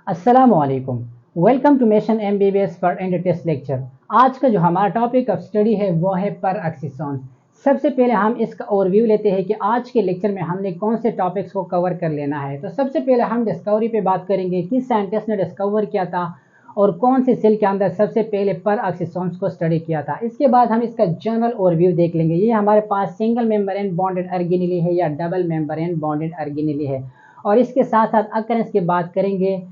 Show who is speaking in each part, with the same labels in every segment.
Speaker 1: अस्सलामुअलैकुम। Welcome to mission MBBS for end test lecture. आज का जो हमारा टॉपिक ऑफ स्टडी है वो है पर एक्सिसॉन्स। सबसे पहले हम इसका ओवरव्यू लेते हैं कि आज के लेक्चर में हमने कौन से टॉपिक्स को कवर कर लेना है। तो सबसे पहले हम डिस्कवरी पे बात करेंगे, किस साइंटिस्ट ने डिस्कवर किया था और कौन से सेल के अंदर सबसे पहले पर एक्सिसॉन्स को स्टडी किया था। इसके बाद हम इसका जनरल ओवरव्यू देख लेंगे, ये हमारे पास सिंगल मेम्ब्रेन बॉन्डेड ऑर्गेनेली है या डबल मेम्ब्रेन बॉन्डेड ऑर्गेनेली है। और इसके साथ साथ अकरेंस की बात करेंगे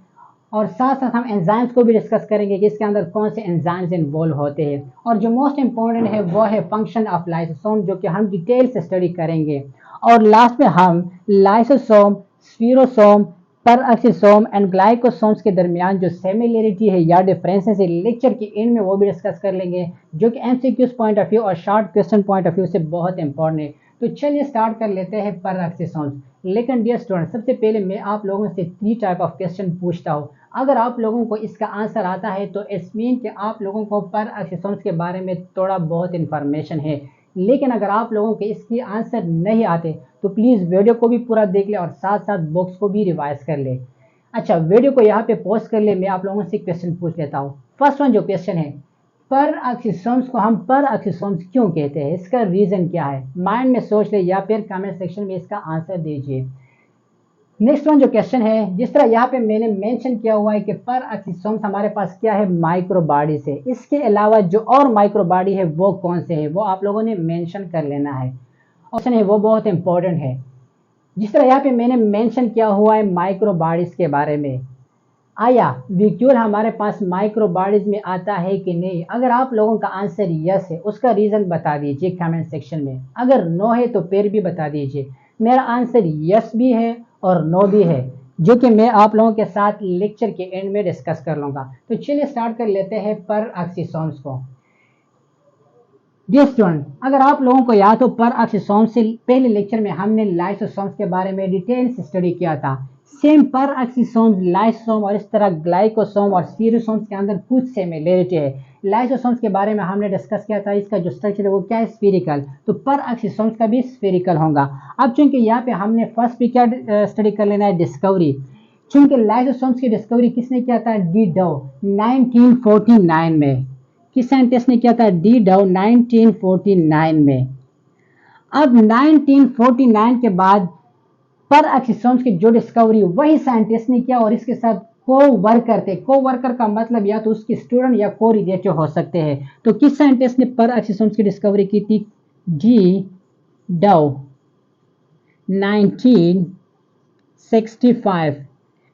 Speaker 1: और साथ साथ हम एंजाइम्स को भी डिस्कस करेंगे कि इसके अंदर कौन से एंजाइम्स इन्वॉल्व होते हैं। और जो मोस्ट इंपॉर्टेंट है वो है फंक्शन ऑफ लाइसोसोम, जो कि हम डिटेल से स्टडी करेंगे। और लास्ट में हम लाइसोसोम, स्फीरोसोम, पर एक्सिसोम एंड ग्लाइकोसोम्स के दरमियान जो सिमिलरिटी है या डिफरेंसेस है लेक्चर के एंड में वो भी डिस्कस कर लेंगे, जो कि एमसीक्यूज पॉइंट ऑफ व्यू और short question point of view से बहुत इंपॉर्टेंट है। तो चलिए स्टार्ट कर लेते हैं पर एक्सिसोम्स। लेकिन डियर स्टूडेंट, सबसे पहले मैं आप लोगों से 3 टाइप ऑफ क्वेश्चन पूछता हूँ। अगर आप लोगों को इसका आंसर आता है तो इट्स मीन कि आप लोगों को पर एक्सिसोम्स के बारे में थोड़ा बहुत इंफॉर्मेशन है। लेकिन अगर आप लोगों के इसके आंसर नहीं आते तो प्लीज़ वीडियो को भी पूरा देख ले और साथ साथ बुक्स को भी रिवाइज कर ले। अच्छा, वीडियो को यहाँ पे पॉज कर ले, मैं आप लोगों से क्वेश्चन पूछ लेता हूँ। फर्स्ट वन जो क्वेश्चन है, पर एक्सिसोम्स को हम पर एक्सिसोम्स क्यों कहते हैं, इसका रीज़न क्या है? माइंड में सोच ले या फिर कमेंट सेक्शन में इसका आंसर दीजिए। नेक्स्ट वन जो क्वेश्चन है, जिस तरह यहाँ पे मैंने मेंशन किया हुआ है कि पर एक्सिसोम्स हमारे पास क्या है, माइक्रो बॉडी से। इसके अलावा जो और माइक्रो बॉडी है वो कौन से है, वो आप लोगों ने मेंशन कर लेना है। ऑप्शन है वो बहुत इंपॉर्टेंट है। जिस तरह यहाँ पे मैंने मेंशन किया हुआ है माइक्रो बॉडीज के बारे में, आया विक्यूल हमारे पास माइक्रो बॉडीज में आता है कि नहीं? अगर आप लोगों का आंसर यस है, उसका रीजन बता दीजिए कमेंट सेक्शन में। अगर नो है तो फिर भी बता दीजिए। मेरा आंसर यस भी है और नो भी है, जो कि मैं आप लोगों के साथ लेक्चर के एंड में डिस्कस कर लूंगा। तो चलिए स्टार्ट कर लेते हैं पर एक्सिसोम्स को। डियर स्टूडेंट, अगर आप लोगों को याद हो, पर एक्सिसोम्स से पहले लेक्चर में हमने लाइसोसोम्स के बारे में डिटेल से स्टडी किया था। सेम पर एक्सिसोम्स, लाइसोसोम और इस तरह ग्लाइकोसोम और स्फीरोसोम्स के अंदर कुछ सिमिलरिटी है। लाइसोसोम्स के बारे में हमने डिस्कस किया था, इसका जो स्ट्रक्चर है वो क्या है, स्फीरिकल। तो पर एक्सिसोम्स का भी स्फीरिकल होगा। अब चूंकि यहाँ पे हमने फर्स्ट भी क्या स्टडी कर लेना है, डिस्कवरी। चूंकि लाइसोसोम्स की डिस्कवरी किसने किया था, डी डो 1949 में। किस साइंटिस्ट ने किया था, डी डो 1949 में। अब 1949 के बाद पर एक्सिसोम्स की जो डिस्कवरी वही साइंटिस्ट ने किया और इसके साथ को वर्कर थे। को वर्कर का मतलब या तो उसके स्टूडेंट या को रिलेटिव हो सकते हैं। तो किस साइंटिस्ट ने पर एक्सिसोम्स की डिस्कवरी की थी, डी डो 1965।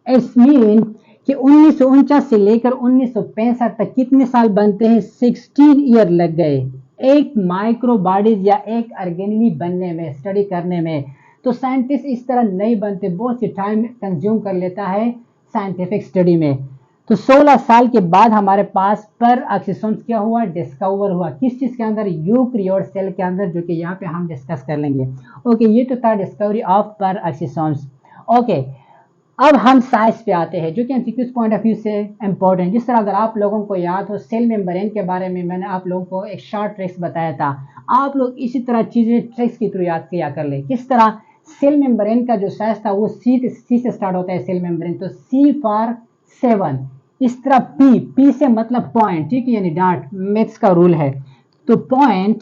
Speaker 1: इट्स मीन कि 1949 से लेकर 1965 तक कितने साल बनते हैं, 16 ईयर लग गए एक माइक्रो बॉडीज या एक ऑर्गेनेली बनने में, स्टडी करने में। तो साइंटिस्ट इस तरह नहीं बनते, बहुत सी टाइम कंज्यूम कर लेता है साइंटिफिक स्टडी में। तो 16 साल के बाद हमारे पास पर एक्सिसोम्स क्या हुआ, डिस्कवर हुआ। किस चीज के अंदर, यूकेरियोट सेल के अंदर, जो कि यहाँ पे हम डिस्कस कर लेंगे। ओके, ये तो था डिस्कवरी ऑफ पर एक्सिसोम्स। ओके, अब हम साइज पे आते हैं, जो कि एमसीक्यूज पॉइंट ऑफ व्यू से इंपॉर्टेंट। जिस तरह अगर आप लोगों को याद हो, सेल मेम्ब्रेन के बारे में मैंने आप लोगों को एक शॉर्ट ट्रिक्स बताया था। आप लोग इसी तरह चीजें ट्रिक्स के थ्रू याद किया कर ले। किस तरह, सेल मेम्ब्रेन का जो साइज था वो सी से स्टार्ट होता है सेल मेम्ब्रेन, तो सी फॉर 7। इस तरह पी से मतलब पॉइंट, ठीक है, यानी डॉट, मैथ्स का रूल है। तो पॉइंट,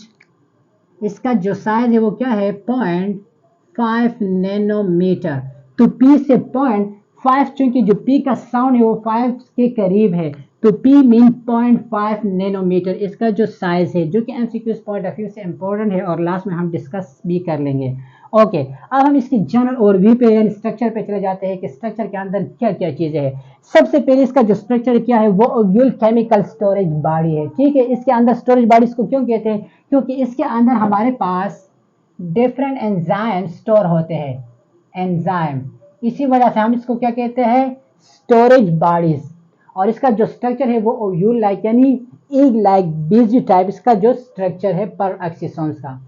Speaker 1: इसका जो साइज है वो क्या है, 0.5 नैनोमीटर। तो पी से 0.5, चूंकि जो पी का साउंड है वो 5 के करीब है, तो पी मीन 0.5 नैनोमीटर इसका जो साइज है, जो कि एमसीक्यूज पॉइंट ऑफ व्यू से इंपॉर्टेंट है और लास्ट में हम डिस्कस भी कर लेंगे। ओके, अब हम इसकी जनरल ओवरव्यू पे यानी स्ट्रक्चर पे चले जाते हैं कि स्ट्रक्चर के अंदर क्या क्या चीजें हैं। सबसे पहले इसका जो स्ट्रक्चर क्या है वो ओव्यूल केमिकल स्टोरेज बॉडी है, ठीक है। इसके अंदर स्टोरेज बॉडीज को क्यों कहते हैं, क्योंकि इसके अंदर हमारे पास डिफरेंट एंजाइम स्टोर होते हैं, एंजाइम। इसी वजह से हम इसको क्या कहते हैं, स्टोरेज बॉडीज। और इसका जो स्ट्रक्चर है वो ओव्यूल लाइक यानी एग लाइक बीज टाइप इसका जो स्ट्रक्चर है पर एक्सिसोम्स का।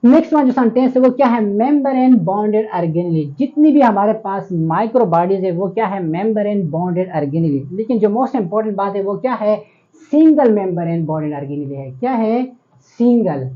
Speaker 1: नेक्स्ट वन जो सेंटेंस है वो क्या है, मेम्ब्रेन बॉन्डेड ऑर्गेनेली। जितनी भी हमारे पास माइक्रो बॉडीज है वो क्या है, मेम्ब्रेन बॉन्डेड ऑर्गेनेली। लेकिन जो मोस्ट इंपॉर्टेंट बात है वो क्या है, सिंगल मेम्ब्रेन बॉन्डेड ऑर्गेनेली है। क्या है, सिंगल।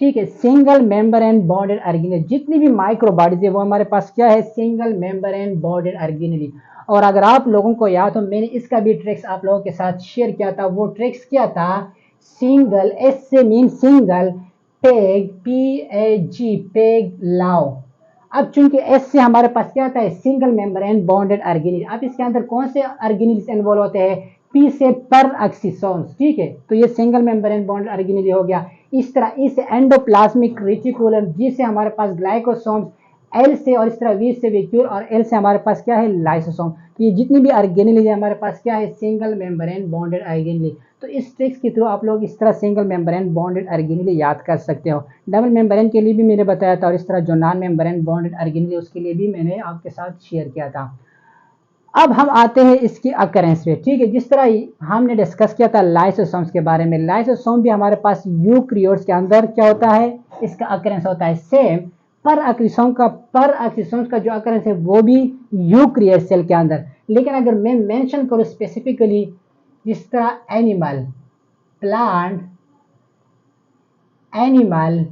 Speaker 1: ठीक है, single member and bonded organelle, जितनी भी माइक्रो बॉडीज है वो हमारे पास क्या है, single member and bonded organelle. और अगर आप लोगों को याद हो, मैंने इसका भी ट्रिक्स आप लोगों के साथ शेयर किया था। वो ट्रिक्स क्या था, सिंगल, एस से mean single, peg, PAG, peg लाओ। अब चूंकि एस से हमारे पास क्या आता है, single member and bonded organelle. अब इसके अंदर कौन से ऑर्गेनेल्स इन्वॉल्व होते हैं, पी से पर एक्सिसोन्स। ठीक है, तो ये single member and bonded organelle हो गया। इस तरह इस एंडोप्लाज्मिक रेटिकुलम, जी से हमारे पास ग्लाइकोसोम्स, एल से, और इस तरह वी से वैक्यूल, और एल से हमारे पास क्या है, लाइसोसोम। तो ये जितनी भी ऑर्गेनेल है हमारे पास क्या है, single member and bonded organelle. तो इस ट्रिक्स के थ्रू आप लोग इस तरह single member and bonded organelle याद कर सकते हो। डबल मेंबर के लिए भी मैंने बताया था, और इस तरह जो non member and bonded organelle उसके लिए भी मैंने आपके साथ शेयर किया था। अब हम आते हैं इसकी अकरेंस पे। ठीक है, जिस तरह हमने डिस्कस किया था लाइसोसोम्स के बारे में, लाइसोसोम भी हमारे पास यूकैरियोट्स के अंदर क्या होता है, इसका अकरेंस होता है सेम। पर एक्सिसोम्स का जो अकरेंस है वो भी यूकैरियोट सेल के अंदर। लेकिन अगर मैं मेंशन करूं स्पेसिफिकली, जिस तरह animal, plant, animal,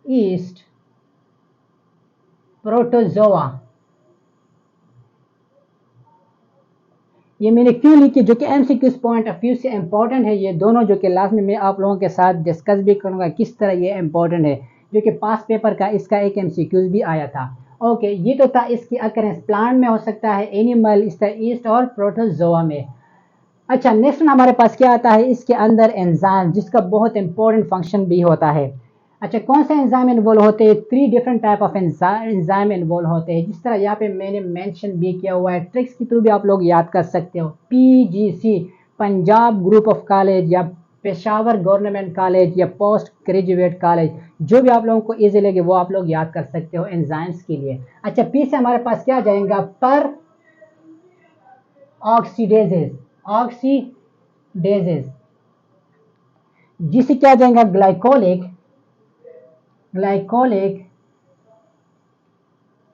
Speaker 1: east, protozoa, ये मैंने क्यों लिखी, जो कि एमसीक्यूज पॉइंट ऑफ व्यू से इंपॉर्टेंट है ये दोनों, जो कि लास्ट में मैं आप लोगों के साथ डिस्कस भी करूंगा किस तरह ये इंपॉर्टेंट है, जो कि पास पेपर का इसका एक एमसीक्यूज भी आया था। ओके, ये तो था इसकी अकरेंस। प्लांट में हो सकता है, एनिमल, इस तरह ईस्ट और प्रोटोजोआ में। अच्छा, नेक्स्ट हमारे पास क्या आता है, इसके अंदर एंजाइम, जिसका बहुत इंपॉर्टेंट फंक्शन भी होता है। अच्छा, कौन से एंजाइम इन्वॉल्व होते हैं, 3 different type of enzyme involve होते हैं, जिस तरह यहाँ पे मैंने मेंशन भी किया हुआ है। ट्रिक्स के थ्रू भी आप लोग याद कर सकते हो। PGC, Punjab group of college, या पेशावर गवर्नमेंट कॉलेज, या पोस्ट ग्रेजुएट कॉलेज, जो भी आप लोगों को इजी लगे वो आप लोग याद कर सकते हो एंजाइम्स के लिए। अच्छा, पी से हमारे पास क्या जाएगा, पर ऑक्सीडेजेस, ऑक्सीडेजेस, जिसे क्या जाएगा, ग्लाइकोलिक, ग्लाइकोलिक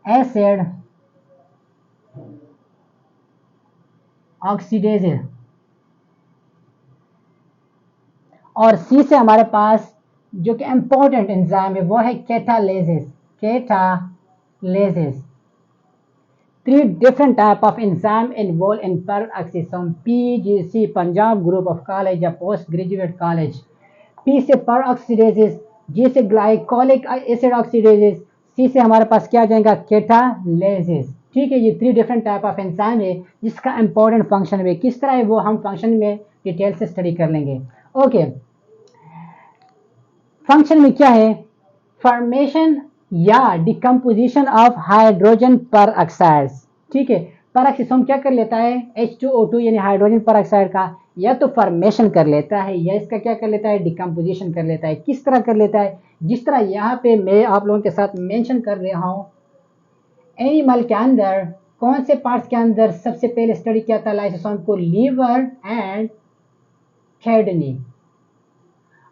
Speaker 1: एसिड ऑक्सीडेजेस। और सी से हमारे पास जो कि इंपॉर्टेंट एंजाइम है वो है कैटालेसिस, कैटालेसिस। 3 different type of enzyme involved in peroxisome, PGC, Punjab group of college या पोस्ट ग्रेजुएट कॉलेज। P से peroxidases, G से ग्लाइकोलिक एसिड ऑक्सीडेजेस, C से हमारे पास क्या जाएगा, कैटालेसिस। ठीक है, ये 3 डिफरेंट टाइप ऑफ एंजाइम है जिसका इंपॉर्टेंट फंक्शन है, किस तरह है वो हम फंक्शन में डिटेल से स्टडी कर लेंगे। ओके, फंक्शन में क्या है, फॉर्मेशन या डिकम्पोजिशन ऑफ हाइड्रोजन पर ऑक्साइड्स। ठीक है, पर ऑक्सीसोम क्या कर लेता है, H2O2 यानी हाइड्रोजन पर ऑक्साइड का या तो फॉर्मेशन कर लेता है, या इसका क्या कर लेता है, डिकम्पोजिशन कर लेता है। किस तरह कर लेता है, जिस तरह यहाँ पे मैं आप लोगों के साथ मेंशन कर रहा हूँ। एनिमल के अंदर कौन से पार्ट्स के अंदर सबसे पहले स्टडी किया था लाइसोसोम को, लीवर एंड किडनी।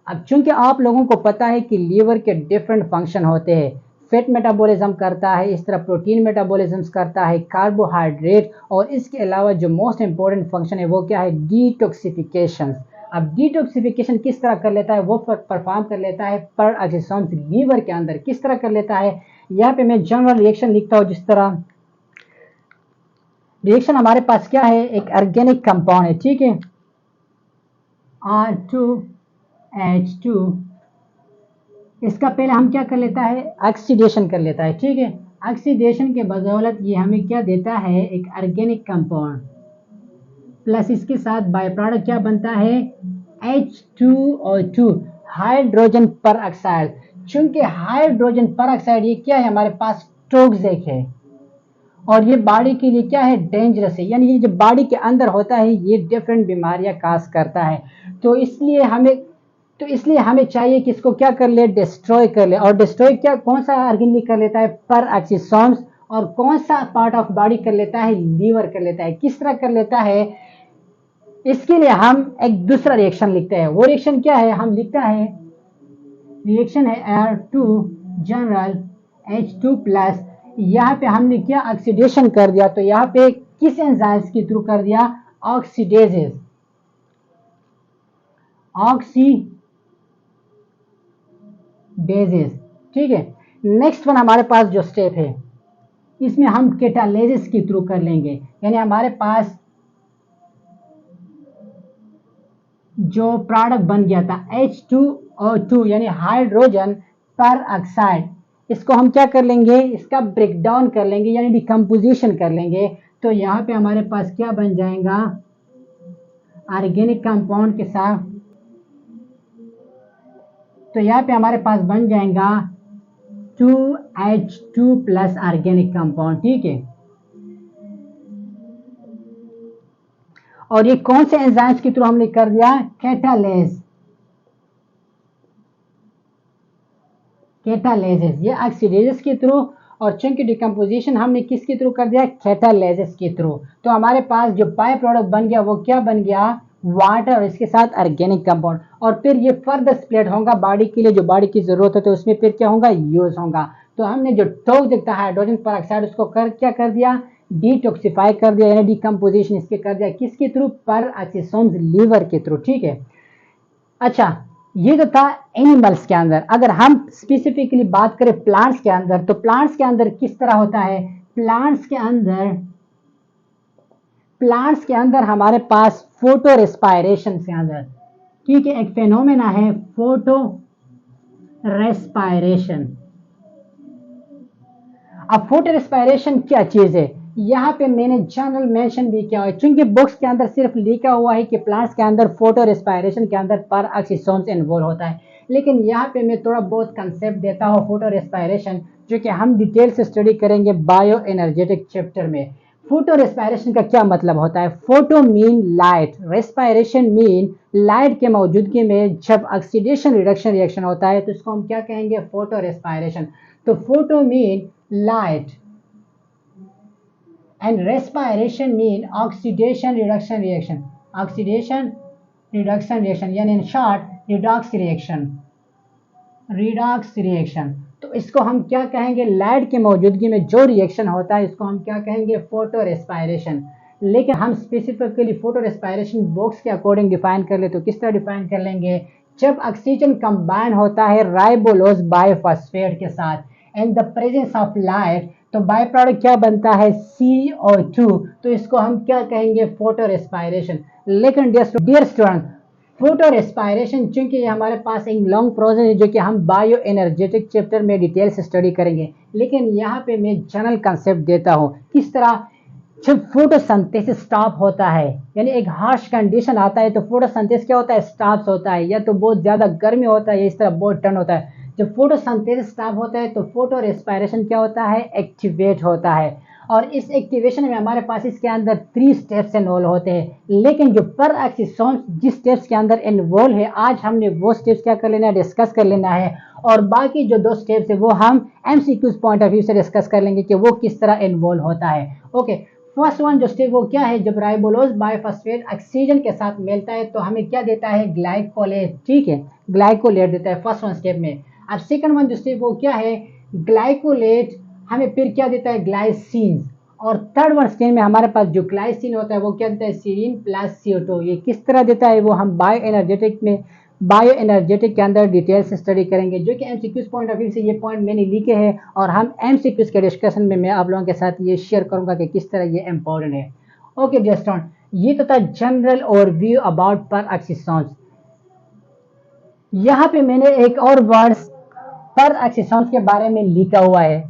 Speaker 1: अब चूंकि आप लोगों को पता है कि लीवर के डिफरेंट फंक्शन होते हैं, फैट मेटाबॉलिज्म करता है, इस तरह प्रोटीन मेटाबॉलिज्म करता है, कार्बोहाइड्रेट, और इसके अलावा जो मोस्ट इंपॉर्टेंट फंक्शन है वो क्या है, डिटॉक्सिफिकेशन। अब डिटॉक्सिफिकेशन किस तरह कर लेता है, वो परफॉर्म कर लेता है पर ऑक्सीसोम लीवर के अंदर। किस तरह कर लेता है, यहाँ पे मैं जनरल रिएक्शन लिखता हूँ। जिस तरह रिएक्शन हमारे पास क्या है, एक ऑर्गेनिक कंपाउंड है, ठीक है, R2H2, इसका पहले हम क्या कर लेता है, ऑक्सीडेशन कर लेता है। ठीक है, ऑक्सीडेशन के बदौलत ये हमें क्या देता है, एक ऑर्गेनिक कंपाउंड, प्लस इसके साथ बाय प्रोडक्ट क्या बनता है, H2O2, हाइड्रोजन पर ऑक्साइड। चूंकि हाइड्रोजन पर ऑक्साइड ये क्या है, हमारे पास टॉक्सिक है, और ये बॉडी के लिए क्या है, डेंजरस है, यानी ये जो बॉडी के अंदर होता है ये डिफरेंट बीमारियां काज करता है। तो इसलिए हमें चाहिए कि इसको क्या कर ले, डिस्ट्रॉय कर ले। और डिस्ट्रॉय क्या, कौन सा ऑर्गेन कर लेता है, पर ऑक्सीसोम्स, और कौन सा पार्ट ऑफ बॉडी कर लेता है, लीवर कर लेता है। किस तरह कर लेता है, इसके लिए हम एक दूसरा रिएक्शन लिखते हैं। वो रिएक्शन क्या है, हम लिखता है, रिएक्शन है R2 जनरल H2 प्लस। यहाँ पे हमने क्या, ऑक्सीडेशन कर दिया, तो यहाँ पे किस एंजाइम्स के थ्रू कर दिया, ऑक्सीडेजेस, ऑक्सीडेजेस। बेसिस, ठीक है। नेक्स्ट वन हमारे पास जो स्टेप है इसमें हम कैटालिसिस के थ्रू कर लेंगे, यानी हमारे पास जो प्रोडक्ट बन गया था H2O2 यानी हाइड्रोजन पर ऑक्साइड, इसको हम क्या कर लेंगे, इसका ब्रेक डाउन कर लेंगे यानी डिकम्पोजिशन कर लेंगे। तो यहाँ पे हमारे पास क्या बन जाएगा, ऑर्गेनिक कंपाउंड के साथ, तो यहाँ पे हमारे पास बन जाएगा 2H2 प्लस ऑर्गेनिक कंपाउंड, ठीक है। और ये कौन से एंजाइम्स के थ्रू हमने कर दिया, कैटालेज, कैटालेजेस, ये ऑक्सीडेजेस के थ्रू, और चूंकि डिकम्पोजिशन हमने किसके थ्रू कर दिया, कैटालेजेस के थ्रू। तो हमारे पास जो बाय प्रोडक्ट बन गया वो क्या बन गया, वाटर और इसके साथ ऑर्गेनिक कंपाउंड। और फिर ये फर्दर स्प्लिट होगा बॉडी के लिए, जो बॉडी की जरूरत होती है उसमें फिर क्या होगा, यूज होगा। तो हमने जो टॉक्सिक था हाइड्रोजन पर ऑक्साइड उसको क्या कर दिया, डिटॉक्सिफाई कर दिया, यानी डिकम्पोजिशन इसके कर दिया, किसके थ्रू, पर ऑक्सीसोम्स लीवर के थ्रू, ठीक है। अच्छा, ये जो था एनिमल्स के अंदर। अगर हम स्पेसिफिकली बात करें प्लांट्स के अंदर, तो प्लांट्स के अंदर किस तरह होता है, प्लांट्स के अंदर हमारे पास फोटो रेस्पायरेशन के अंदर, ठीक है, एक फेनोमेना है फोटो रेस्पायरेशन। अब फोटो रेस्पायरेशन क्या चीज है, यहाँ पे मैंने जनरल मेंशन भी किया है, क्योंकि बुक्स के अंदर सिर्फ लिखा हुआ है कि प्लांट्स के अंदर फोटो रेस्पायरेशन के अंदर पर ऑक्सीसोम्स इन्वॉल्व होता है, लेकिन यहाँ पे मैं थोड़ा बहुत कंसेप्ट देता हूँ फोटो रेस्पायरेशन, जो कि हम डिटेल से स्टडी करेंगे बायो एनर्जेटिक चैप्टर में। फोटो रेस्पायरेशन का क्या मतलब होता है, photo mean light, respiration mean light के मौजूदगी में जब ऑक्सीडेशन रिडक्शन रिएक्शन होता है तो इसको हम क्या कहेंगे, फोटो रेस्पायरेशन। तो photo mean light and respiration mean oxidation reduction reaction, oxidation reduction reaction यानी in short redox reaction, redox reaction। तो इसको हम क्या कहेंगे, लाइट के मौजूदगी में जो रिएक्शन होता है इसको हम क्या कहेंगे, फोटो रेस्पायरेशन। लेकिन हम स्पेसिफिकली फोटो रेस्पायरेशन बॉक्स के अकॉर्डिंग डिफाइन कर ले तो किस तरह डिफाइन कर लेंगे, जब ऑक्सीजन कंबाइन होता है राइबोलोज बायोफॉस्फेट के साथ in the presence of light, तो बाय प्रोडक्ट क्या बनता है, CO2। तो इसको हम क्या कहेंगे, फोटो रेस्पायरेशन। लेकिन डियर स्टूडेंट, फोटो रेस्पायरेशन चूंकि ये हमारे पास एक लॉन्ग प्रोसेस है जो कि हम बायो एनर्जेटिक चैप्टर में डिटेल से स्टडी करेंगे, लेकिन यहाँ पे मैं जनरल कंसेप्ट देता हूँ किस तरह। जब फोटोसिंथेसिस स्टॉप होता है, यानी एक हार्श कंडीशन आता है, तो फोटोसिंथेसिस क्या होता है, स्टॉप होता है, या तो बहुत ज्यादा गर्मी होता है या इस तरह बहुत ठंड होता है। जब फोटोसिंथेसिस स्टॉप होता है तो फोटो रेस्पायरेशन क्या होता है, एक्टिवेट होता है। और इस एक्टिवेशन में हमारे पास इसके अंदर 3 स्टेप्स इन्वॉल्व होते हैं, लेकिन जो पर ऑक्सीसोम्स जिस स्टेप्स के अंदर इन्वॉल्व है आज हमने वो स्टेप्स क्या कर लेना है, डिस्कस कर लेना है। और बाकी जो 2 स्टेप्स है वो हम MCQs पॉइंट ऑफ व्यू से डिस्कस कर लेंगे कि वो किस तरह इन्वॉल्व होता है। ओके, फर्स्ट वन जो स्टेप वो क्या है, जब राइबोलोज बायोफॉस्फेट ऑक्सीजन के साथ मिलता है तो हमें क्या देता है, ग्लाइकोलेट, ठीक है, ग्लाइकोलेट देता है फर्स्ट वन स्टेप में। अब सेकंड वन जो स्टेप वो क्या है, ग्लाइकोलेट हमें फिर क्या देता है, ग्लाइसिन। और थर्ड वन स्टेप में हमारे पास जो ग्लाइसिन होता है वो क्या देता है, सीरीन प्लस CO2। ये किस तरह देता है वो हम बायो एनर्जेटिक के अंदर डिटेल से स्टडी करेंगे, जो कि MCQs पॉइंट ऑफ व्यू से ये पॉइंट मैंने लिखे हैं और हम MCQs के डिस्कशन में मैं आप लोगों के साथ ये शेयर करूंगा कि किस तरह ये इंपॉर्टेंट है। ओके डियर स्टूडेंट, ये तो था जनरल ओवरव्यू अबाउट पर ऑक्सीसोम्स। यहाँ पे मैंने एक और वर्ड पर ऑक्सीसोम्स के बारे में लिखा हुआ है,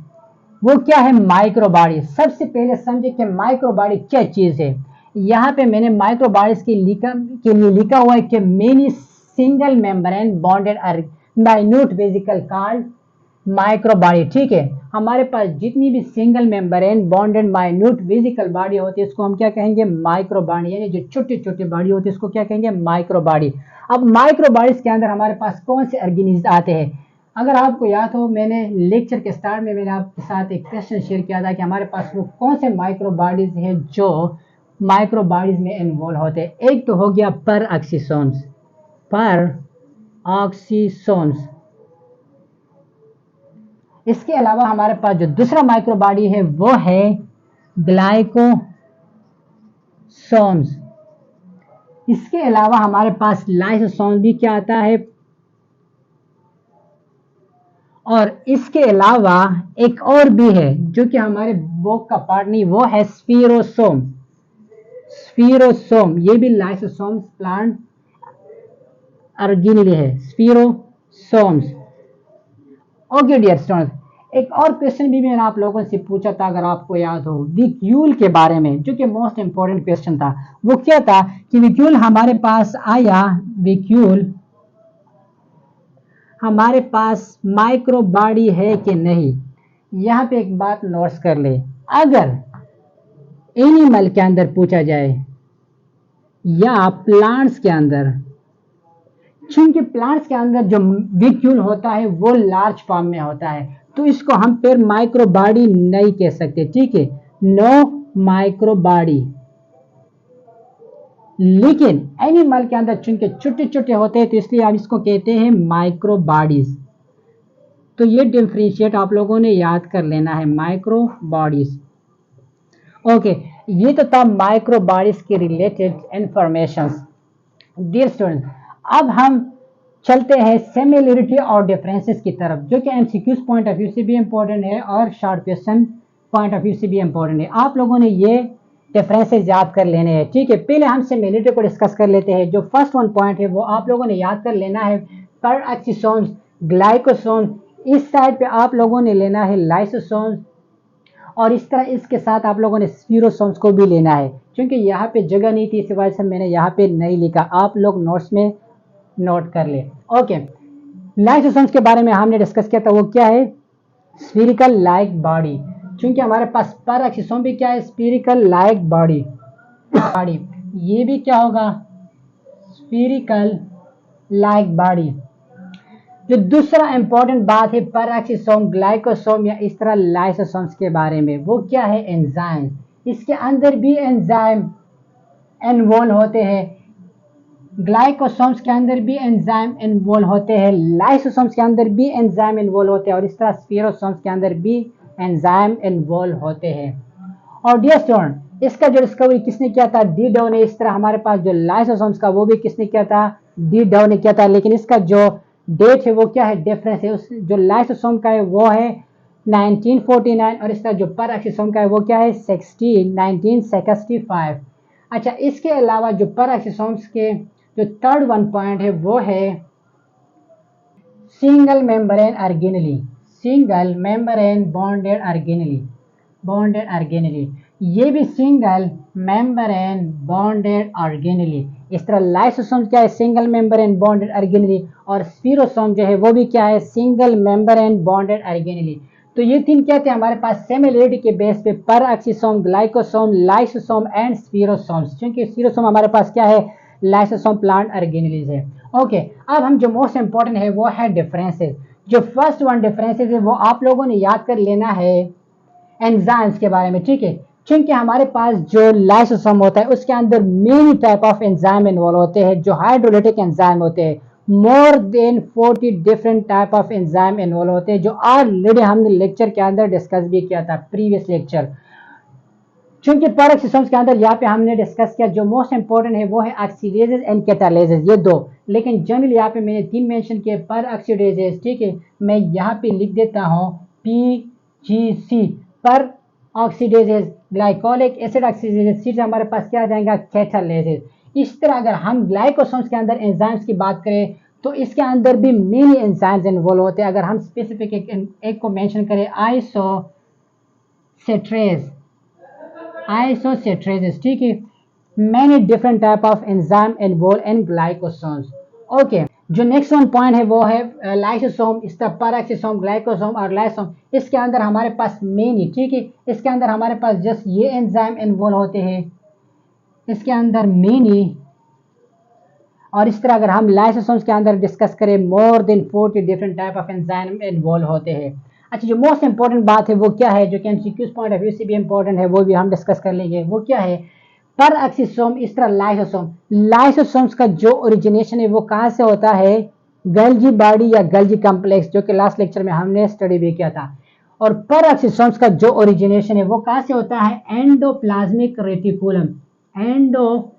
Speaker 1: वो क्या है, माइक्रोबॉडी। सबसे पहले समझे कि माइक्रोबॉडी क्या चीज है। यहाँ पे मैंने माइक्रोबॉडीज के लिए लिखा हुआ है कि many single membrane bonded minute vesicle called microbody, ठीक है। हमारे पास जितनी भी single membrane bonded minute vesicle body होती है इसको हम क्या कहेंगे, माइक्रोबॉडी, यानी जो छोटी छोटी बॉडी होती है इसको क्या कहेंगे, माइक्रोबॉडी। अब माइक्रोबॉडीज के अंदर हमारे पास कौन से ऑर्गेनिज्म आते हैं, अगर आपको याद हो मैंने लेक्चर के स्टार्ट में मैंने आपके साथ एक क्वेश्चन शेयर किया था कि हमारे पास वो कौन से माइक्रोबॉडीज हैं जो माइक्रोबॉडीज में इन्वॉल्व होते हैं। एक तो हो गया पर ऑक्सीसोम्स, पर ऑक्सीसोम्स। इसके अलावा हमारे पास जो दूसरा माइक्रोबॉडी है वो है ग्लाइकोसोम्स। इसके अलावा हमारे पास लाइसोसोम्स भी क्या आता है, और इसके अलावा एक और भी है जो कि हमारे बुक का पार्ट नहीं, वो है स्फीरोसोम। स्फीरोसोम ये भी लाइसोसोम प्लांट ऑर्गेनेली है, स्फीरोसोम्स। ओके डियर स्टूडेंट्स, एक और क्वेश्चन भी मैंने आप लोगों से पूछा था, अगर आपको याद हो, विक्यूल के बारे में, जो कि मोस्ट इंपॉर्टेंट क्वेश्चन था। वो क्या था कि विक्यूल हमारे पास आया, विक्यूल हमारे पास माइक्रो बॉडी है कि नहीं। यहाँ पे एक बात नोट्स कर ले, अगर एनिमल के अंदर पूछा जाए या प्लांट्स के अंदर, चूंकि प्लांट्स के अंदर जो विक्यूल होता है वो लार्ज फॉर्म में होता है, तो इसको हम फिर माइक्रो बॉडी नहीं कह सकते, ठीक है, नो माइक्रो बॉडी। लेकिन एनिमल के अंदर चूंकि छोटे छोटे होते हैं तो इसलिए आप इसको कहते हैं माइक्रो बॉडीज। तो ये डिफरेंशिएट आप लोगों ने याद कर लेना है, माइक्रो बॉडीज। ओके, ये तो था माइक्रो बॉडीज के रिलेटेड इंफॉर्मेशन। डियर स्टूडेंट, अब हम चलते हैं सिमिलरिटी और डिफरेंसेस की तरफ, जो कि एमसीक्यूज पॉइंट ऑफ व्यू से भी इंपॉर्टेंट है और short question point of view से भी इंपॉर्टेंट है। आप लोगों ने ये डिफरेंसेस याद कर लेने हैं, ठीक है। पहले हम सिमिलरिटी को डिस्कस कर लेते हैं। जो फर्स्ट वन पॉइंट है वो आप लोगों ने याद कर लेना है, पेरोक्सिसोम्स, ग्लाइकोसोम्स, इस साइड पे आप लोगों ने लेना है लाइसोसोम्स, और इस तरह इसके साथ आप लोगों ने स्फीरोसोम्स को भी लेना है। क्योंकि यहाँ पे जगह नहीं थी, इस वजह से मैंने यहाँ पे नहीं लिखा, आप लोग नोट्स में नोट कर ले। ओके, लाइसोसोम्स के बारे में हमने डिस्कस किया था, वो क्या है, स्फीरिकल लाइक बॉडी। क्योंकि हमारे पास पेरोक्सिसोम भी क्या है, स्फीरिकल लाइक बॉडी। ये भी क्या होगा, स्फीरिकल लाइक बॉडी। जो दूसरा इंपॉर्टेंट बात है पेरोक्सिसोम, ग्लाइकोसोम या इस तरह लाइसोसोम्स के बारे में, वो क्या है, एंजाइम। इसके अंदर भी एंजाइम इन्वॉल्व होते हैं, ग्लाइकोसोम्स के अंदर भी एंजाइम इन्वॉल्व होते हैं, लाइसोसोम्स के अंदर भी एंजाइम इन्वॉल्व होते हैं, और इस तरह स्फीरोसोम्स के अंदर भी एंजाइम इन्वॉल्व होते हैं। और डियर स्टूडेंट, इसका जो डिस्कवरी किसने किया था, डी डो ने। इस तरह हमारे पास जो लाइसोसोम्स का वो भी किसने किया था, डी डो ने किया था। लेकिन इसका जो डेट है वो क्या है, डिफरेंस है। उस जो लाइसोसोम का है वो है 1949, और इसका जो पेरोक्सिसोम का है वो क्या है, 1965। अच्छा, इसके अलावा जो पेरोक्सिसोम्स के जो थर्ड वन पॉइंट है वो है single membrane organelle, single membrane bonded organelle, bonded organelle. ये भी सिंगल मेम्ब्रेन बॉन्डेड ऑर्गेनेली। इस तरह लाइसोसोम क्या है, सिंगल मेम्ब्रेन बॉन्डेड ऑर्गेनेली, और स्फीरोसोम जो है वो भी क्या है, सिंगल मेम्ब्रेन बॉन्डेड ऑर्गेनेली। तो ये तीन क्या थे हमारे पास सिमिलरिटी के बेस पे, पेरोक्सिसोम, ग्लाइकोसोम, लाइसोसोम एंड स्फीरोसोम्स। क्योंकि स्फीरोसोम हमारे पास क्या है, लाइसोसोम प्लांट ऑर्गेनेलीज है। ओके, अब हम जो मोस्ट इंपॉर्टेंट है वो है डिफरेंसेस। जो फर्स्ट वन डिफरेंसेस है वो आप लोगों ने याद कर लेना है एंजाइम्स के बारे में, ठीक है। क्योंकि हमारे पास जो लाइसोसोम होता है उसके अंदर many type of enzyme involve होते हैं, जो हाइड्रोलिटिक एंजाइम होते हैं। More than 40 different type of enzyme involve होते हैं, जो ऑलरेडी हमने लेक्चर के अंदर डिस्कस भी किया था, प्रीवियस लेक्चर। चूंकि पेरोक्सिसोम्स के अंदर यहाँ पे हमने डिस्कस किया, जो मोस्ट इंपॉर्टेंट है वो है ऑक्सीडेजेस एंड कैटालेजेस, ये दो। लेकिन जनरली यहाँ पे मैंने तीन मेंशन किए, पेरोक्सीडेजेस, ठीक है। मैं यहाँ पे लिख देता हूँ PGC, पर ऑक्सीडेजेस, ग्लाइकोलिक एसिड ऑक्सीडेजेस, सीधे हमारे पास क्या आ जाएगा, कैटालेजेस। इस तरह अगर हम ग्लाइकोसोम्स के अंदर एंजाइम्स की बात करें तो इसके अंदर भी मेनी एंजाइम्स इन्वॉल्व होते हैं। अगर हम स्पेसिफिक एक को मेंशन करें, आइसोसेट्रेज, आइसोसेट्रेजेस, ठीक है। Many different type of enzyme involve in glycosomes. Okay, जो नेक्स्ट वन पॉइंट है वो है लाइसोसोम, इस तरह पेरोक्सिसोम, ग्लाइकोसोम और लाइसोम। इसके अंदर हमारे पास मेनी, ठीक है, इसके अंदर हमारे पास जस्ट ये एंजाइम इन्वॉल्व होते हैं, इसके अंदर मेनी। और इस तरह अगर हम लाइसोसोम्स के अंदर डिस्कस करें, more than 40 different type of enzyme involve होते हैं। अच्छा, जो मोस्ट इंपॉर्टेंट बात है वो क्या है, जो कि एमसीक्यूज पॉइंट ऑफ व्यू से भी इंपॉर्टेंट है, वो भी हम डिस्कस कर लेंगे। वो क्या है, पेरोक्सिसोम, इस तरह लाइसोसोम। लाइसोसोम्स का जो ओरिजिनेशन है वो कहाँ से होता है, गल्जी बॉडी या गल्जी कॉम्प्लेक्स, जो कि लास्ट लेक्चर में हमने स्टडी भी किया था। और पेरोक्सिसोम्स का जो ओरिजिनेशन है वो कहाँ से होता है, endoplasmic reticulum, endoplasmic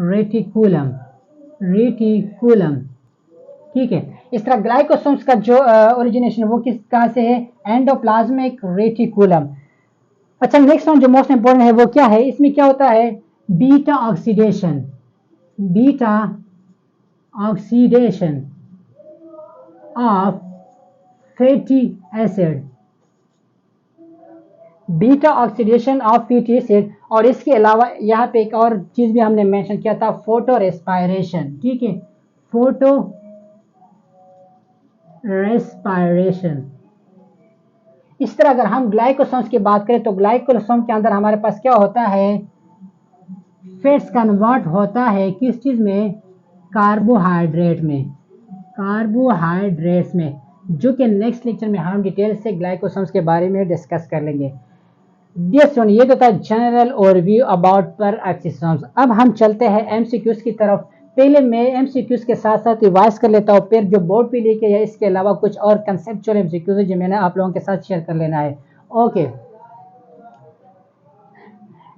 Speaker 1: reticulum, reticulum, ठीक है। इस तरह ग्लाइकोसोम्स का जो ओरिजिनेशन वो किस कहाँ से है, एंडोप्लाज्मिक रेटिकुलम। अच्छा, नेक्स्ट वन जो मोस्ट इंपोर्टेंट है वो क्या है, इसमें क्या होता है, beta oxidation, beta oxidation of fatty acid, beta oxidation of fatty acid. और इसके अलावा यहाँ पे एक और चीज भी हमने मेंशन किया था, फोटो रेस्पायरेशन, ठीक है, फोटो रेस्पायरेशन। इस तरह अगर हम ग्लाइकोसोम्स की बात करें तो ग्लाइकोसोम के अंदर हमारे पास क्या होता है, फैट्स कन्वर्ट होता है किस चीज में, कार्बोहाइड्रेट में, कार्बोहाइड्रेट्स में, जो कि नेक्स्ट लेक्चर में हम डिटेल से ग्लाइकोसोम्स के बारे में डिस्कस कर लेंगे। डियर स्टूडेंट, ये तो था जनरल ओवरव्यू अबाउट पेरोक्सीसोम्स। अब हम चलते हैं एमसीक्यूज की तरफ। पहले मैं एमसीक्यूज के साथ साथ रिवाइज कर लेता हूँ, फिर जो बोर्ड पे लेके है इसके अलावा कुछ और कंसेप्चुअल एमसीक्यूज है जो मैंने आप लोगों के साथ शेयर कर लेना है। ओके,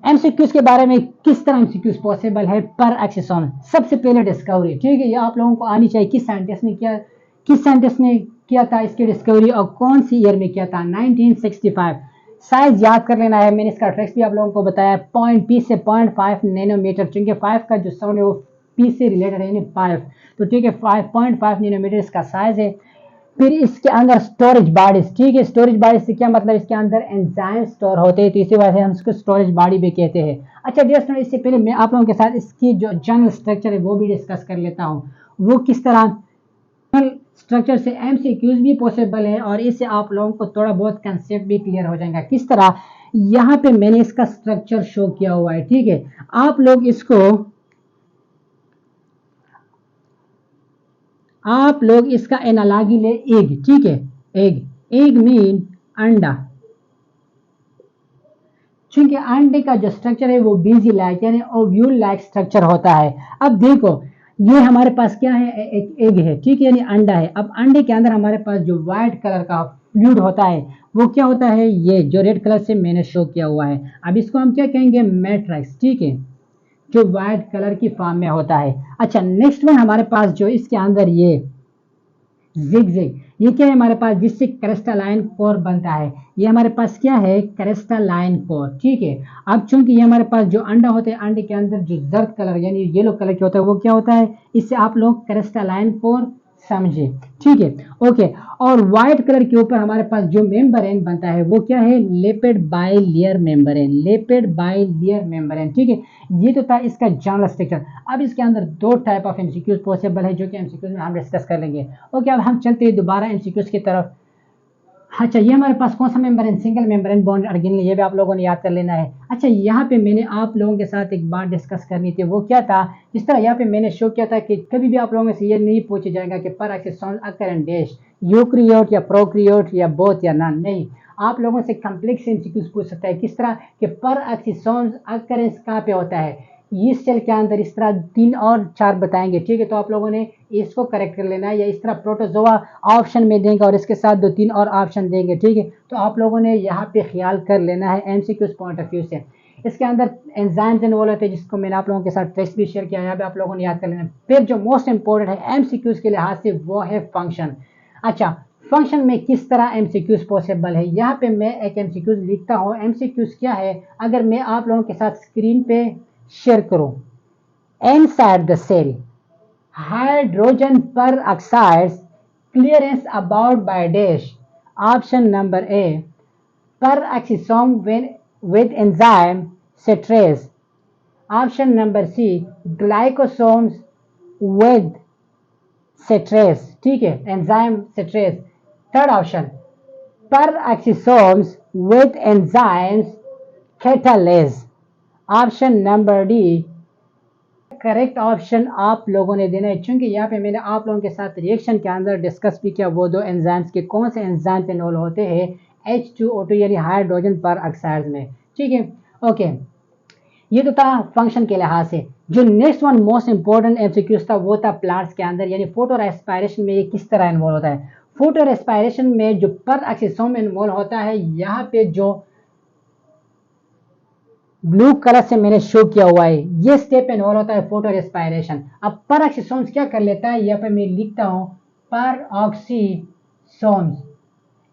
Speaker 1: एमसीक्यूज के बारे में, किस तरह एमसीक्यूज पॉसिबल है पेरोक्सीसोम। सबसे पहले डिस्कवरी, ठीक है, ये आप लोगों को आनी चाहिए, किस साइंटिस्ट ने किया, किस साइंटिस्ट ने किया था इसकी डिस्कवरी और कौन सी ईयर में किया था, 1965। साइज याद कर लेना है, मैंने इसका ट्रिक्स भी आप लोगों को बताया, पॉइंट पी से 0.5 नैनोमीटर, चूंकि 5 का जो साउंड है वो पी से रिलेटेड है, यानी 5, तो ठीक है 5.5 नैनोमीटर इसका साइज है। फिर इसके अंदर स्टोरेज बॉडीज, ठीक है, स्टोरेज बॉडीज से क्या मतलब, इसके अंदर एंजाइम स्टोर होते हैं, तो इसी वजह से हम इसको स्टोरेज बॉडी भी कहते हैं। अच्छा डियर स्टूडेंट, इससे पहले मैं आप लोगों के साथ इसकी जो जनरल स्ट्रक्चर है वो भी डिस्कस कर लेता हूँ, वो किस तरह स्ट्रक्चर से एमसीक्यूज भी पॉसिबल है और इससे आप लोगों को थोड़ा बहुत कंसेप्ट भी क्लियर हो जाएगा। किस तरह, यहाँ पे मैंने इसका स्ट्रक्चर शो किया हुआ है, ठीक है, आप लोग इसका एनालॉजी ले एग, ठीक है, एग, एग मीन अंडा, क्योंकि अंडे का जो स्ट्रक्चर है वो बीजी लाइक यानी ओव्यूल लाइक स्ट्रक्चर होता है। अब देखो ये हमारे पास क्या है, एक एग है, ठीक है, यानी अंडा है। अब अंडे के अंदर हमारे पास जो व्हाइट कलर का फ्लूइड होता है वो क्या होता है, ये जो रेड कलर से मैंने शो किया हुआ है। अब इसको हम क्या कहेंगे, मैट्रिक्स, ठीक है, जो व्हाइट कलर की फॉर्म में होता है। अच्छा, नेक्स्ट वन हमारे पास जो इसके अंदर ये जिगजैग, ये क्या है हमारे पास, जिससे क्रिस्टलाइन कोर बनता है, ये हमारे पास क्या है, क्रिस्टलाइन कोर, ठीक है। अब चूंकि ये हमारे पास जो अंडा होते हैं, अंडे के अंदर जो जर्द कलर यानी येलो कलर के होता है वो क्या होता है, इससे आप लोग क्रिस्टलाइन कोर समझे, ठीक है, ओके। और व्हाइट कलर के ऊपर हमारे पास जो मेम्ब्रेन बनता है वो क्या है, lipid bilayer membrane, lipid bilayer membrane, ठीक है। ये तो था इसका जनरल स्ट्रक्चर। अब इसके अंदर दो टाइप ऑफ एमसीक्यूज पॉसिबल है जो कि एमसीक्यूज में हम डिस्कस कर लेंगे। ओके, अब हम चलते हैं दोबारा एमसीक्यूज की तरफ। अच्छा, ये हमारे पास कौन सा membrane, single membrane bond organelle, ये भी आप लोगों ने याद कर लेना है। अच्छा, यहाँ पे मैंने आप लोगों के साथ एक बात डिस्कस करनी थी, वो क्या था, जिस तरह यहाँ पे मैंने शो किया था कि कभी भी आप लोगों से ये नहीं पूछा जाएगा कि पेरोक्सीसोम्स अकर इन डैश, यूकैरियोट या प्रोकैरियोट या बोथ या नॉन, नहीं, आप लोगों से कम्प्लेक्स एमसीक्यूज पूछ सकता है। किस तरह कि पेरोक्सीसोम्स अकरेंस कहाँ पे होता है, इस सेल के अंदर, इस तरह 3 और 4 बताएंगे, ठीक है, तो आप लोगों ने इसको करेक्ट कर लेना है, या इस तरह प्रोटोजोआ ऑप्शन में देंगे और इसके साथ 2-3 और ऑप्शन देंगे, ठीक है, तो आप लोगों ने यहाँ पे ख्याल कर लेना है एमसीक्यूज पॉइंट ऑफ व्यू से। इसके अंदर एंजाइम्स इन्वॉल्व होते हैं जिसको मैंने आप लोगों के साथ टेस्ट भी शेयर किया, यहाँ पे आप लोगों ने याद कर लेना। फिर जो मोस्ट इंपॉर्टेंट है एमसीक्यूज के लिहाज से वो है फंक्शन। अच्छा, फंक्शन में किस तरह एमसीक्यूज पॉसिबल है, यहाँ पे मैं एक एमसीक्यूज लिखता हूँ। एमसीक्यूज क्या है, अगर मैं आप लोगों के साथ स्क्रीन पे शेयर करूं, inside the cell hydrogen peroxides clearance about by dash, option number A, peroxisome with enzyme citrase, option number C, glycosomes with citrase, ठीक है, enzyme citrase। Third option, peroxisomes with enzymes catalase, option number D. Correct option आप लोगों ने देना है, क्योंकि यहाँ पे मैंने आप लोगों के साथ रिएक्शन के अंदर डिस्कस भी किया वो दो एंजाइम्स के कौन से एंजाइम इन्वॉल्व होते हैं H2O2 यानी हाइड्रोजन पेरोक्साइड में, ठीक है, ओके। ये तो था फंक्शन के लिहाज से। जो next one most important MCQs था वो था प्लांट्स के अंदर, यानी फोटो रेस्पायरेशन में ये किस तरह इन्वॉल्व होता है। फोटो रेस्पायरेशन में जो पेरोक्सीसोम इन्वॉल्व होता है, यहाँ पे जो ब्लू कलर से मैंने शो किया हुआ है, ये स्टेप इन्वॉल्व होता है फोटो रेस्पायरेशन। अब पेरोक्सीसोम्स क्या कर लेता है, यहाँ पे मैं लिखता हूँ पर ऑक्सीसोम्स।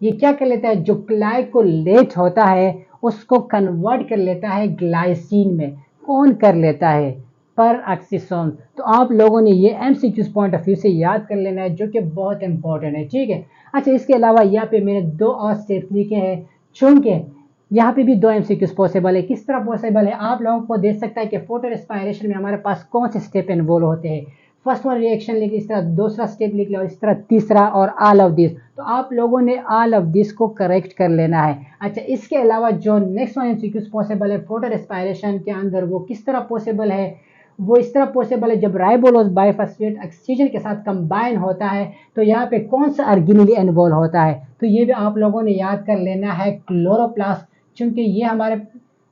Speaker 1: ये क्या कर लेता है, जो ग्लाइकोलेट होता है उसको कन्वर्ट कर लेता है ग्लाइसिन में। कौन कर लेता है, पर ऑक्सीसोम। तो आप लोगों ने ये एमसीक्यूज पॉइंट ऑफ व्यू से याद कर लेना है, जो कि बहुत इंपॉर्टेंट है, ठीक है। अच्छा, इसके अलावा यहाँ पे मैंने 2 और स्टेप्स लिखे हैं, चूंकि यहाँ पे भी 2 एमसीक्यूज पॉसिबल है। किस तरह पॉसिबल है, आप लोगों को देख सकता है कि फोटो रेस्पायरेशन में हमारे पास कौन से स्टेप इन्वॉल्व होते हैं। फर्स्ट वन रिएक्शन लिख लिया, इस तरह दूसरा स्टेप लिख लिया, और इस तरह तीसरा, और ऑल ऑफ दिस। तो आप लोगों ने ऑल ऑफ दिस को करेक्ट कर लेना है। अच्छा, इसके अलावा जो नेक्स्ट वन एमसीक्यूज पॉसिबल है फोटो रेस्पायरेशन के अंदर, वो किस तरह पॉसिबल है, वो इस तरह पॉसिबल है जब राइबोलोज बाइफॉस्फेट ऑक्सीजन के साथ कंबाइन होता है तो यहाँ पे कौन सा ऑर्गेनेली इन्वॉल्व होता है। तो ये भी आप लोगों ने याद कर लेना है, क्लोरोप्लास्ट।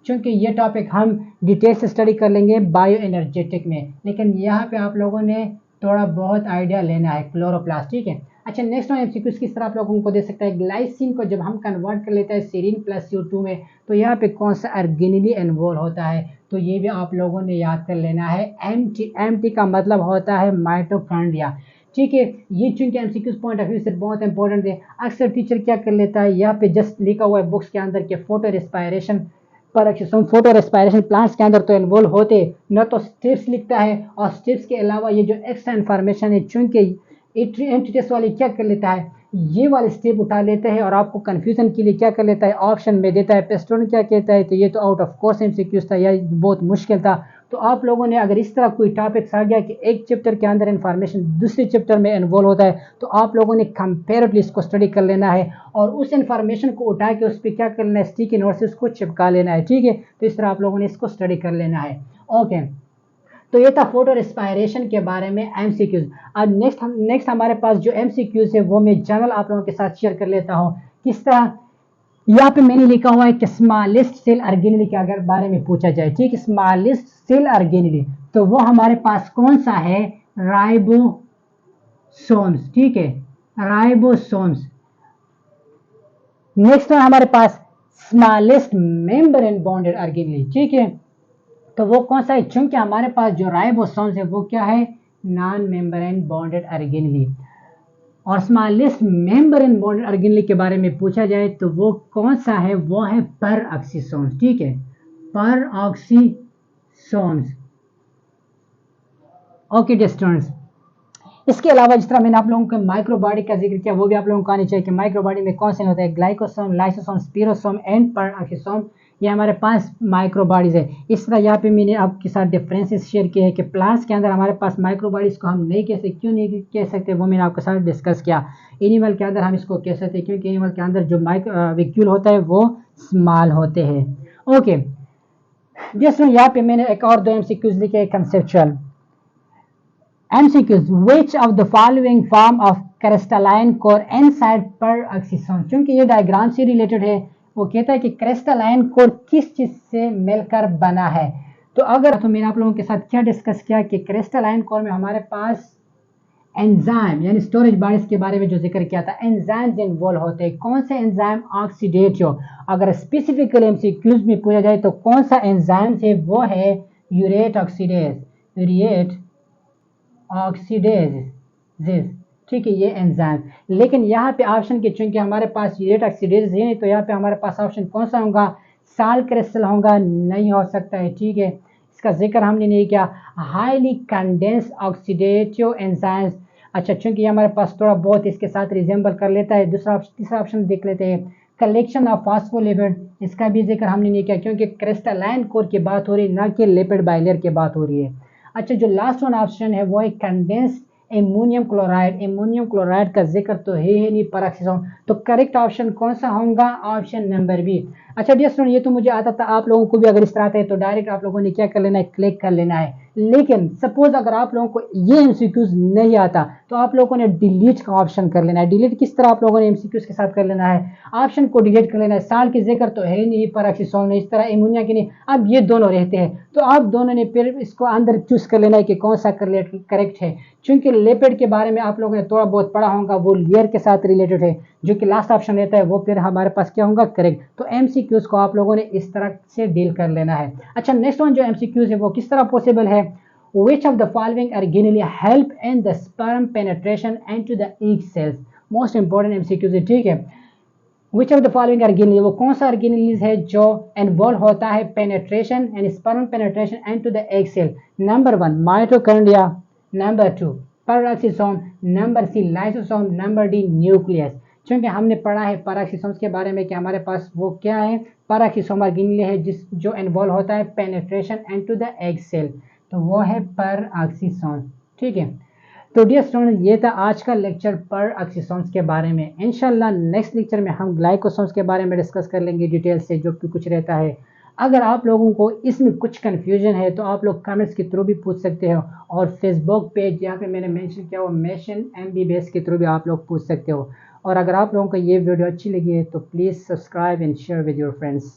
Speaker 1: चूंकि ये टॉपिक हम डिटेल से स्टडी कर लेंगे बायो एनर्जेटिक में, लेकिन यहाँ पे आप लोगों ने थोड़ा बहुत आइडिया लेना है, क्लोरोप्लास्ट, ठीक है। अच्छा, नेक्स्ट वन एमसीक्यूज किस तरह आप लोगों को दे सकता है, ग्लाइसिन को जब हम कन्वर्ट कर लेते हैं सेरीन प्लस CO2 में, तो यहाँ पे कौन सा ऑर्गेनेली इन्वॉल्व होता है। तो ये भी आप लोगों ने याद कर लेना है। एमटी का मतलब होता है माइटोकॉन्ड्रिया, ठीक है। ये चूंकि एमसीक्यूज पॉइंट ऑफ व्यू से बहुत इंपॉर्टेंट है। अक्सर टीचर क्या कर लेता है, यहाँ पे जस्ट लिखा हुआ है बुक्स के अंदर के फोटो रेस्पायरेशन पर ऑक्सीजन, फोटो रेस्पायरेशन प्लांट्स के अंदर तो इन्वॉल्व होते न, तो स्टेप्स लिखता है, और स्टेप्स के अलावा ये जो एक्स्ट्रा इन्फॉर्मेशन है, चूंकि एंटिटेस वाले क्या कर लेता है, ये वाले स्टेप उठा लेते हैं और आपको कंफ्यूजन के लिए क्या कर लेता है, ऑप्शन में देता है। पेस्टोन क्या कहता है, तो ये तो आउट ऑफ कोर्स एमसीक्यूज था, या बहुत मुश्किल था। तो आप लोगों ने अगर इस तरह कोई टॉपिक्स आ गया कि एक चैप्टर के अंदर इंफॉर्मेशन दूसरे चैप्टर में इन्वॉल्व होता है, तो आप लोगों ने कंपेरेटिवली इसको स्टडी कर लेना है, और उस इंफॉर्मेशन को उठा के उस पर क्या करना है, स्टिकी नोट से उसको चिपका लेना है, ठीक है। तो इस तरह आप लोगों ने इसको स्टडी कर लेना है, ओके। तो ये था फोटो रेस्पायरेशन के बारे में एमसीक्यूज। अब नेक्स्ट हमारे पास जो एमसीक्यूज है वो मैं जनरल आप लोगों के साथ शेयर कर लेता हूँ। किस तरह, यहाँ पे मैंने लिखा हुआ है कि स्मॉलेस्ट सेल ऑर्गेनेली के अगर बारे में पूछा जाए, ठीक है, स्मॉलेस्ट सेल ऑर्गेनेली, तो वो हमारे पास कौन सा है, राइबोसोम्स, ठीक है, राइबोसोम्स। नेक्स्ट है हमारे पास स्मॉलेस्ट मेम्ब्रेन बॉन्डेड ऑर्गेनेली, ठीक है, तो वो कौन सा है, चूंकि हमारे पास जो राइबोसोम्स है वो क्या है, नॉन मेम्ब्रेन बॉन्डेड ऑर्गेनेली। और स्मॉलेस्ट मेम्ब्रेन बॉन्डेड ऑर्गेनेली के बारे में पूछा जाए तो वो कौन सा है, वो है पर ऑक्सीसोम्स, ठीक है, पर ऑक्सीसोम्स, ओके स्टूडेंट्स। इसके अलावा जिस तरह मैंने आप लोगों को माइक्रोबॉडी का जिक्र किया, वो भी आप लोगों को आनी चाहिए कि माइक्रोबॉडी में कौन से होते हैं, ग्लाइकोसोम, लाइसोसोम, स्पिरोसोम एंड पर ऑक्सीसोम। ये हमारे पास माइक्रोबॉडीज है। इस तरह यहाँ पे मैंने आपके साथ डिफरेंसेस शेयर किए हैं कि प्लांट्स के अंदर हमारे पास माइक्रोबॉडीज को हम नहीं कह सकते, क्यों नहीं कह सकते, वो मैंने आपके साथ डिस्कस किया। एनिमल के अंदर हम इसको कह सकते हैं क्योंकि एनिमल के अंदर जो वैक्यूल होता है वो स्मॉल होते हैं, ओके। जैसे यहाँ पे मैंने एक और 2 एमसीक्यूज लिखे, conceptual MCQs, which of the following form of crystalline core inside per oxysome। क्योंकि ये डायग्राम से रिलेटेड है, वो कहता है कि क्रिस्टलाइन कोर किस चीज से मिलकर बना है। तो अगर तो मैंने आप लोगों के साथ क्या डिस्कस किया कि क्रिस्टलाइन कोर में हमारे पास एंजाइम यानी स्टोरेज बॉडीज के बारे में जो जिक्र किया था, एंजाइम्स इन्वॉल्व होते हैं। कौन से एंजाइम, ऑक्सीडेटिव। अगर स्पेसिफिकली एमसीक्यूज में पूछा जाए तो कौन सा एंजाइम है, वो है यूरेट ऑक्सीडेज, यूरेट ऑक्सीडेज, ठीक है, ये एंजाइम। लेकिन यहाँ पे ऑप्शन के चूंकि हमारे पास यूरेट ऑक्सीडेज है, तो यहाँ पे हमारे पास ऑप्शन कौन सा होगा, साल्ट क्रिस्टल होगा, नहीं हो सकता है, ठीक है, इसका जिक्र हमने नहीं किया। हाईली कंडेंस ऑक्सीडेटिव एंजाइम्स, अच्छा, चूंकि ये हमारे पास थोड़ा बहुत इसके साथ रिजेंबल कर लेता है। तीसरा ऑप्शन देख लेते हैं, कलेक्शन ऑफ फॉस्फोलिपिड, इसका भी जिक्र हमने नहीं किया क्योंकि क्रिस्टलाइन कोर की बात हो रही है, ना कि लिपिड बाइलेयर की बात हो रही है। अच्छा, जो लास्ट वन ऑप्शन है वो है condensed ammonium chloride. Ammonium chloride का जिक्र तो है ही नहीं पर ऑक्सीजन, तो करेक्ट ऑप्शन कौन सा होगा, ऑप्शन नंबर बी। अच्छा डियर स्टूडेंट, ये तो मुझे आता था, आप लोगों को भी अगर इस तरह आता है तो डायरेक्ट आप लोगों ने क्या कर लेना है, क्लिक कर लेना है। लेकिन सपोज अगर आप लोगों को ये एमसीक्यूज नहीं आता तो आप लोगों ने डिलीट का ऑप्शन कर लेना है। डिलीट किस तरह आप लोगों ने एमसीक्यूज के साथ कर लेना है, ऑप्शन को डिलीट कर लेना है। साल की जिक्र तो है नहीं, पर ऑक्सीजन में इस तरह एमोनिया की नहीं, अब ये दोनों रहते हैं, तो आप दोनों ने फिर इसको अंदर चूज कर लेना है कि कौन सा करेक्ट है। चूंकि लिपिड के बारे में आप लोगों ने थोड़ा बहुत पढ़ा होगा, वो लेयर के साथ रिलेटेड है, जो कि लास्ट ऑप्शन रहता है वो फिर हमारे पास क्या होगा, करेक्ट। तो एमसीक्यूज को आप लोगों ने इस तरह से डील कर लेना है। अच्छा, नेक्स्ट वन जो एमसीक्यूज है वो किस तरह पॉसिबल है, Which of the following organelle help in the sperm penetration into the egg cells? Most important MCQs है, ठीक है। Which of the following organelle, वो कौन सा ऑर्गेनेल है जो इन्वॉल्व होता है penetration and sperm penetration into the egg cell? Number 1 mitochondria, number 2 peroxisome, number C lysosome, number D nucleus. चूंकि हमने पढ़ा है पेरोक्सिसोम्स के बारे में कि हमारे पास वो क्या है, पेरोक्सिसोम ऑर्गेनेल है जो इन्वॉल्व होता है penetration into the egg cell, तो वो है पेरोक्सिसोम, ठीक है। तो डियर स्टूडेंट, ये था आज का लेक्चर पेरोक्सिसोम्स के बारे में। इंशाल्लाह नेक्स्ट लेक्चर में हम ग्लाइकोसोम्स के बारे में डिस्कस कर लेंगे डिटेल से, जो कि कुछ रहता है। अगर आप लोगों को इसमें कुछ कन्फ्यूजन है तो आप लोग कमेंट्स के थ्रू भी पूछ सकते हो, और फेसबुक पेज यहाँ पे मैंने मेंशन किया वो मेशन MBBS के थ्रू भी आप लोग पूछ सकते हो। और अगर आप लोगों को ये वीडियो अच्छी लगी है तो please subscribe and share with your friends.